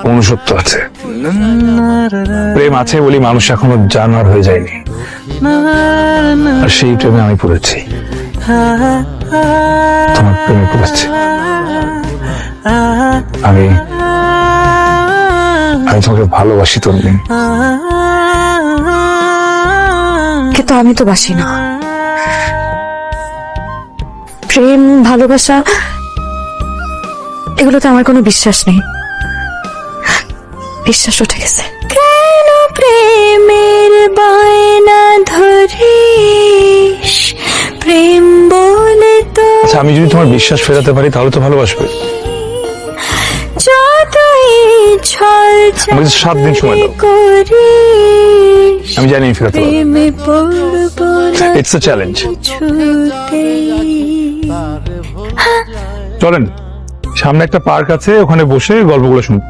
মনুষ্যত্ব আছে, প্রেম আছে বলি মানুষ এখনো জানোয়ার হয়ে যায়নি। আর সেই প্রেমে আমি পড়েছি, তোমার প্রেমে পড়েছি। আমি তোমাকে ভালোবাসি তন্নি। কিন্তু আমি তো বাসি না। প্রেম ভালোবাসা এগুলোতে আমার কোনো বিশ্বাস নেই। বিশ্বাস উঠে গেছে। কেন প্রেমের বায়না ধরিস, প্রেম বলে তো। আচ্ছা, আমি যদি তোমার বিশ্বাস ফেরাতে পারি তাহলে তো ভালোবাসবে। আমাকে 7 দিন সময় দাও, আমি জানি ফেরাতে পারবো। It's a challenge. চলেন, সামনে একটা পার্ক আছে, ওখানে বসে গল্পগুলো শুনুন।